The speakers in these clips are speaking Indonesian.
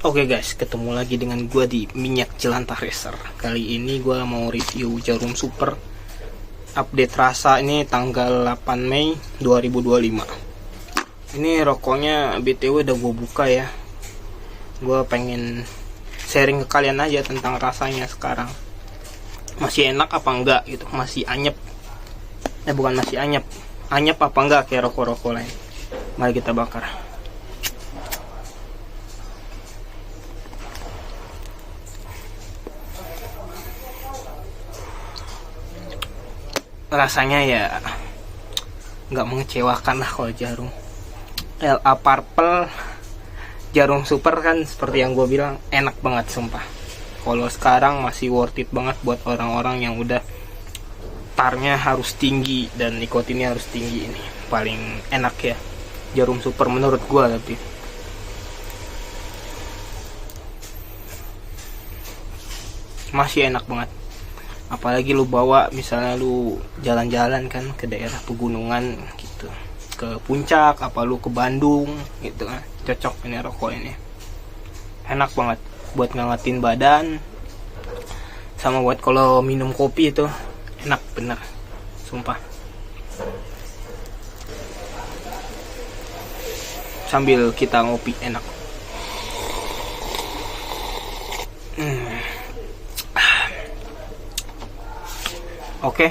Oke guys, ketemu lagi dengan gue di Minyak Jelantah Racer. Kali ini gue mau review Jarum Super update rasa ini tanggal 8 Mei 2025. Ini rokoknya BTW udah gue buka ya. Gue pengen sharing ke kalian aja tentang rasanya sekarang. Masih enak apa enggak gitu, masih anyep. Bukan masih anyep. Anyep apa enggak kayak rokok-rokok lain. Mari kita bakar. Rasanya ya nggak mengecewakan lah kalau jarum. LA Purple Jarum Super kan seperti yang gue bilang enak banget sumpah. Kalau sekarang masih worth it banget buat orang-orang yang udah tarnya harus tinggi dan nikotinnya harus tinggi. Ini paling enak ya Jarum Super menurut gue. Tapi masih enak banget, apalagi lu bawa misalnya lu jalan-jalan kan ke daerah pegunungan gitu, ke puncak apa lu ke Bandung gitu kan, cocok ini rokok ini. Enak banget buat ngangetin badan, sama buat kalau minum kopi itu enak bener sumpah. Sambil kita ngopi enak. Oke,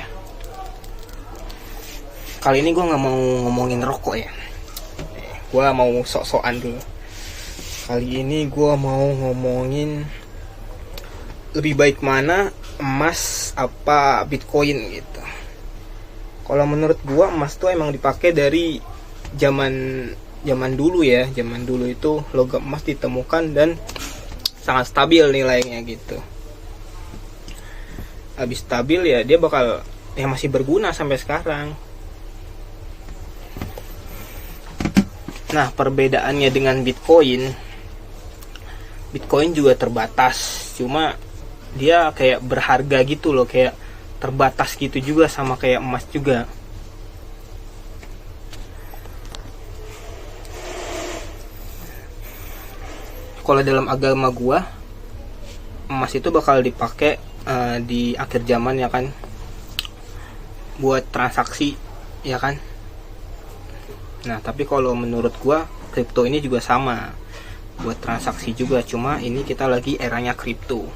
kali ini gue nggak mau ngomongin rokok ya. Gue mau sok-sokan dulu. Kali ini gue mau ngomongin lebih baik mana, emas apa Bitcoin gitu. Kalau menurut gue emas tuh emang dipakai dari zaman dulu ya. Zaman dulu itu logam emas ditemukan dan sangat stabil nilainya gitu. Habis stabil ya dia bakal ya masih berguna sampai sekarang. Nah, perbedaannya dengan Bitcoin juga terbatas, cuma dia kayak berharga gitu loh, kayak terbatas gitu juga sama kayak emas juga. Kalau dalam agama gua, emas itu bakal dipakai di akhir zaman ya kan, buat transaksi ya kan. Nah tapi kalau menurut gua kripto ini juga sama, buat transaksi juga, cuma ini kita lagi eranya kripto.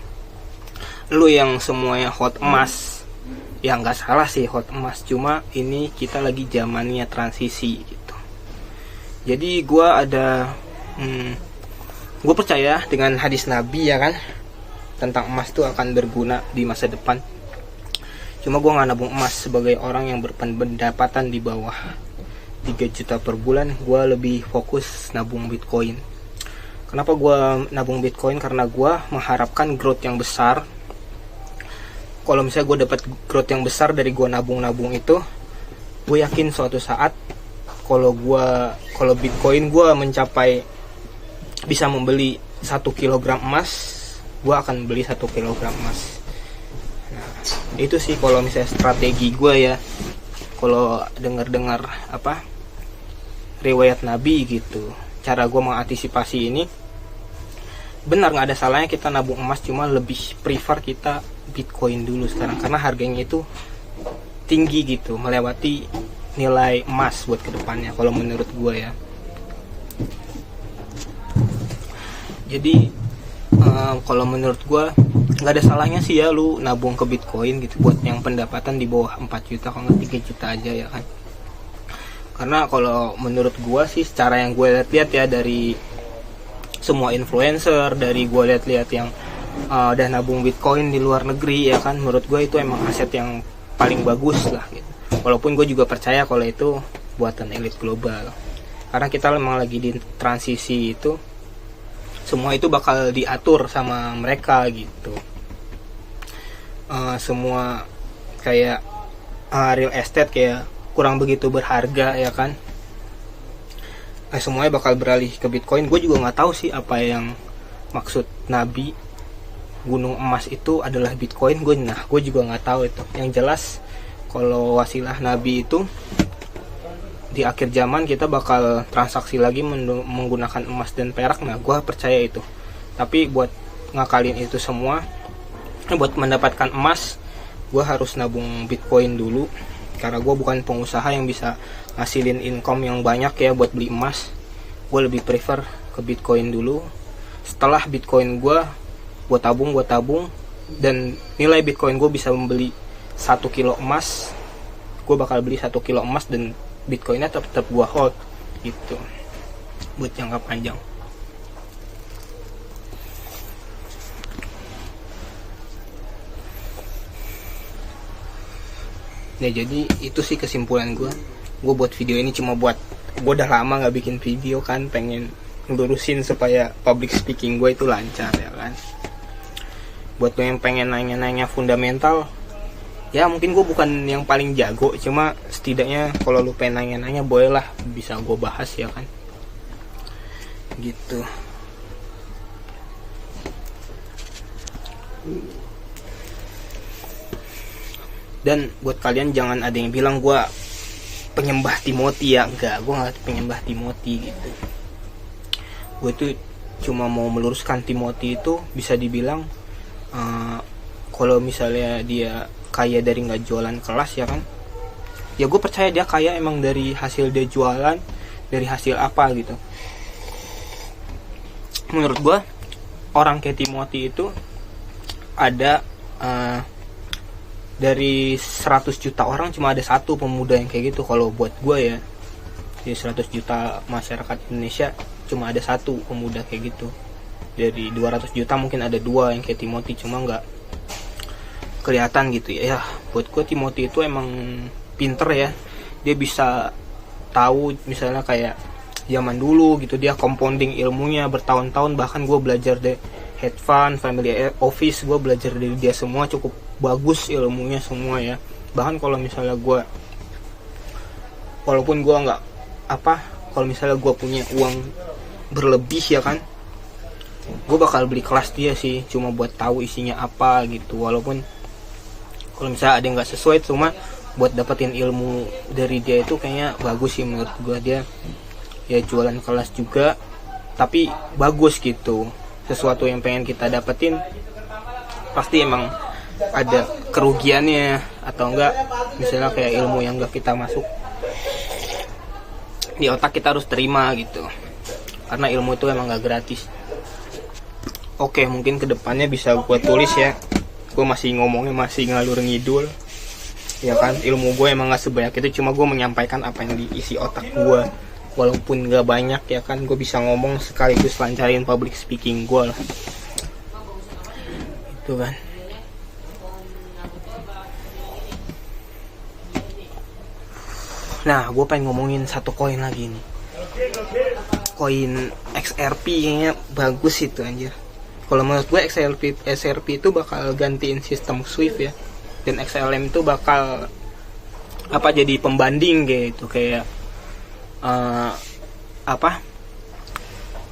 Lu yang semuanya hot emas ya nggak salah sih hot emas, cuma ini kita lagi zamannya transisi gitu. Jadi gua gue percaya dengan hadis Nabi ya kan, tentang emas itu akan berguna di masa depan. Cuma gue nggak nabung emas sebagai orang yang berpendapatan di bawah 3 juta per bulan. Gue lebih fokus nabung Bitcoin. Kenapa gue nabung Bitcoin? Karena gue mengharapkan growth yang besar. Kalau misalnya gue dapat growth yang besar dari gue nabung itu, gue yakin suatu saat kalau Bitcoin gue mencapai bisa membeli 1 kilogram emas, gue akan beli 1 kilogram emas. Nah, itu sih kalau misalnya strategi gue ya. Kalau dengar apa riwayat Nabi gitu, cara gue mengantisipasi ini benar, nggak ada salahnya kita nabung emas, cuma lebih prefer kita Bitcoin dulu sekarang karena harganya itu tinggi gitu, melewati nilai emas buat kedepannya kalau menurut gue ya. Jadi kalau menurut gue nggak ada salahnya sih ya lu nabung ke Bitcoin gitu, buat yang pendapatan di bawah 4 juta kalau nggak 3 juta aja ya kan. Karena kalau menurut gue sih, secara yang gue lihat ya dari semua influencer, dari gue lihat yang udah nabung Bitcoin di luar negeri ya kan, menurut gue itu emang aset yang paling bagus lah gitu. Walaupun gue juga percaya kalau itu buatan elit global, karena kita memang lagi di transisi itu, semua itu bakal diatur sama mereka gitu. Semua kayak real estate kayak kurang begitu berharga ya kan. Semuanya bakal beralih ke Bitcoin. Gue juga nggak tahu sih apa yang maksud Nabi gunung emas itu adalah Bitcoin. Gue juga nggak tahu itu. Yang jelas kalau wasilah Nabi itu di akhir zaman kita bakal transaksi lagi menggunakan emas dan perak. Nah gue percaya itu Tapi buat ngakalin itu semua, buat mendapatkan emas, gue harus nabung Bitcoin dulu. Karena gue bukan pengusaha yang bisa ngasilin income yang banyak ya buat beli emas. Gue lebih prefer ke Bitcoin dulu. Setelah Bitcoin gue tabung, dan nilai Bitcoin gue bisa membeli 1 kilo emas, gue bakal beli 1 kilo emas, dan Bitcoinnya tetap gue hold gitu buat jangka panjang. Nah, jadi itu sih kesimpulan gue buat video ini cuma buat, gue udah lama nggak bikin video kan, pengen ngelurusin supaya public speaking gue itu lancar ya kan. Buat lo yang pengen nanya-nanya fundamental, ya mungkin gue bukan yang paling jago, cuma setidaknya kalau lo pengen nanya-nanya bolehlah, bisa gue bahas ya kan gitu. Dan buat kalian jangan ada yang bilang gue penyembah Timothy ya, enggak, gue nggak penyembah Timothy gitu. Gue tuh cuma mau meluruskan Timothy itu bisa dibilang kalau misalnya dia kaya dari nggak jualan kelas ya kan, ya gue percaya dia kaya emang dari hasil dia jualan, dari hasil apa gitu. Menurut gue orang kayak Timothy itu ada dari 100 juta orang cuma ada satu pemuda yang kayak gitu. Kalau buat gue ya, di 100 juta masyarakat Indonesia cuma ada satu pemuda kayak gitu. Dari 200 juta mungkin ada 2 yang kayak Timothy, cuma nggak kelihatan gitu ya. Ya buat gue Timothy itu emang pinter ya, dia bisa tahu misalnya kayak zaman dulu gitu, dia compounding ilmunya bertahun-tahun. Bahkan gue belajar deh hedge fund, family office, gue belajar dari dia semua, cukup bagus ilmunya semua ya. Bahkan kalau misalnya gue, walaupun gue nggak kalau misalnya gue punya uang berlebih ya kan, gue bakal beli kelas dia sih, cuma buat tahu isinya apa gitu. Walaupun kalau misalnya ada yang nggak sesuai, cuma buat dapetin ilmu dari dia itu kayaknya bagus sih menurut gue. Dia ya jualan kelas juga, tapi bagus gitu. Sesuatu yang pengen kita dapetin pasti emang ada kerugiannya, atau enggak misalnya kayak ilmu yang enggak kita masuk di otak, kita harus terima gitu, karena ilmu itu emang enggak gratis. Oke, mungkin kedepannya bisa gue tulis ya, gue masih ngomongnya masih ngalur ngidul ya kan. Ilmu gue emang enggak sebanyak itu, cuma gue menyampaikan apa yang diisi otak gue, walaupun enggak banyak ya kan. Gue bisa ngomong sekaligus lancarin public speaking gue lah, itu kan. Nah, gue pengen ngomongin satu koin lagi nih. Koin XRP kayaknya bagus itu anjir. Kalau menurut gue XRP itu bakal gantiin sistem Swift ya. Dan XLM itu bakal jadi pembanding gitu, kayak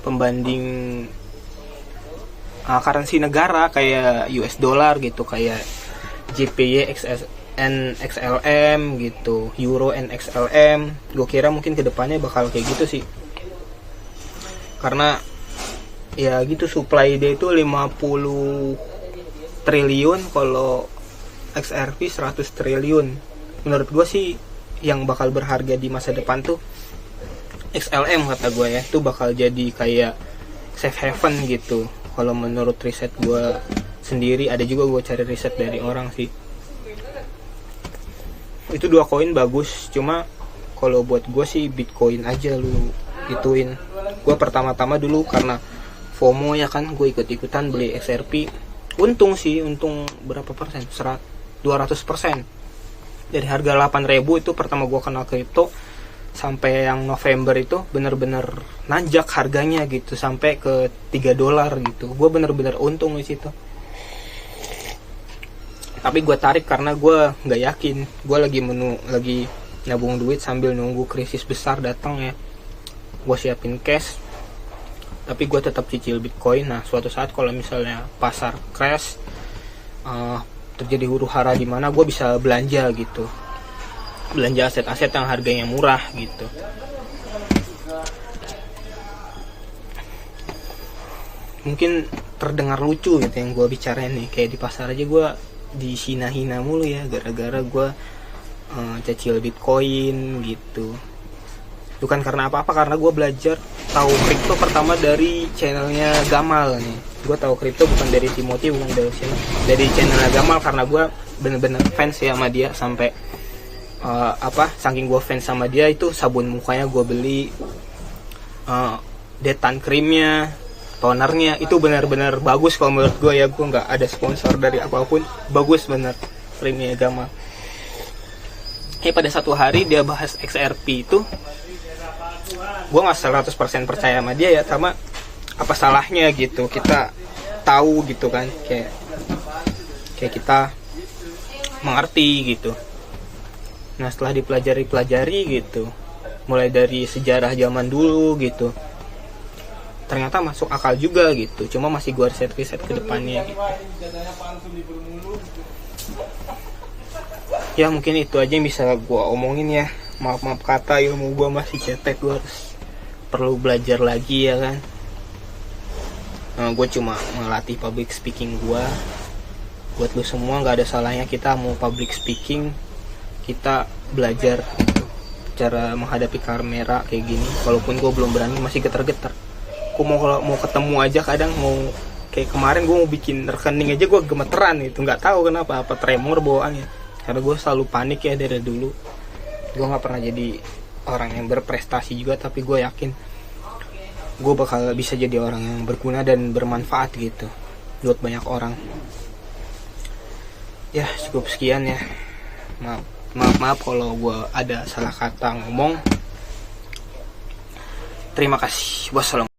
pembanding currency negara kayak US dollar gitu, kayak JPY XLM gitu, Euro XLM. Gue kira mungkin kedepannya bakal kayak gitu sih, karena ya gitu, supply dia itu 50 triliun, kalau XRP 100 triliun. Menurut gue sih yang bakal berharga di masa depan tuh XLM kata gue ya, itu bakal jadi kayak safe haven gitu. Kalau menurut riset gue sendiri, ada juga gue cari riset dari orang sih, itu 2 koin bagus. Cuma kalau buat gue sih Bitcoin aja lu ituin. Gue pertama-tama dulu karena FOMO ya kan, gue ikut-ikutan beli XRP. Untung sih, untung berapa persen? 200%. Dari harga 8.000 itu pertama gue kenal kripto, sampai yang November itu bener-bener nanjak harganya gitu, sampai ke $3 gitu. Gue bener-bener untung di situ. Tapi gue tarik karena gue nggak yakin. Gue lagi nabung duit sambil nunggu krisis besar datang ya. Gue siapin cash, tapi gue tetap cicil Bitcoin. Nah, suatu saat kalau misalnya pasar crash, terjadi huru hara di mana, gue bisa belanja gitu, belanja aset-aset yang harganya murah gitu. mungkin terdengar lucu gitu yang gue bicarain nih. Kayak di pasar aja gue dihina-hina mulu ya gara-gara gue cacil Bitcoin gitu. Bukan karena apa-apa, karena gue belajar tahu kripto pertama dari channelnya Gamal nih. Gue tahu kripto bukan dari Timothy, bukan dari channelnya Gamal, karena gue bener-bener fans ya sama dia. Sampai saking gue fans sama dia, itu sabun mukanya gue beli, detan krimnya, tonernya, itu benar-benar bagus kalau menurut gue ya. Gue nggak ada sponsor dari apapun, bagus bener krimnya Gamal. Pada satu hari dia bahas XRP itu, gue nggak 100% percaya sama dia ya, sama apa salahnya gitu kita tahu gitu kan, kayak kita mengerti gitu. Nah setelah dipelajari gitu, mulai dari sejarah zaman dulu gitu, ternyata masuk akal juga gitu. Cuma masih gue riset ke depannya gitu. Ya mungkin itu aja yang bisa gue omongin ya. Maaf kata, ilmu gue masih cetek, gue harus perlu belajar lagi ya kan. Gue cuma melatih public speaking gue. Buat lu semua, nggak ada salahnya kita mau public speaking, kita belajar gitu, cara menghadapi kamera kayak gini. Walaupun gue belum berani, masih getar-getar. Gue mau ketemu aja kadang, mau kayak kemarin gue mau bikin rekening aja gue gemeteran gitu, nggak tahu kenapa, apa tremor bawaannya. Karena gue selalu panik ya dari dulu. Gue nggak pernah jadi orang yang berprestasi juga, tapi gue yakin gue bakal bisa jadi orang yang berguna dan bermanfaat gitu buat banyak orang. Ya cukup sekian ya. Maaf kalau gue ada salah kata ngomong. Terima kasih. Wassalamualaikum.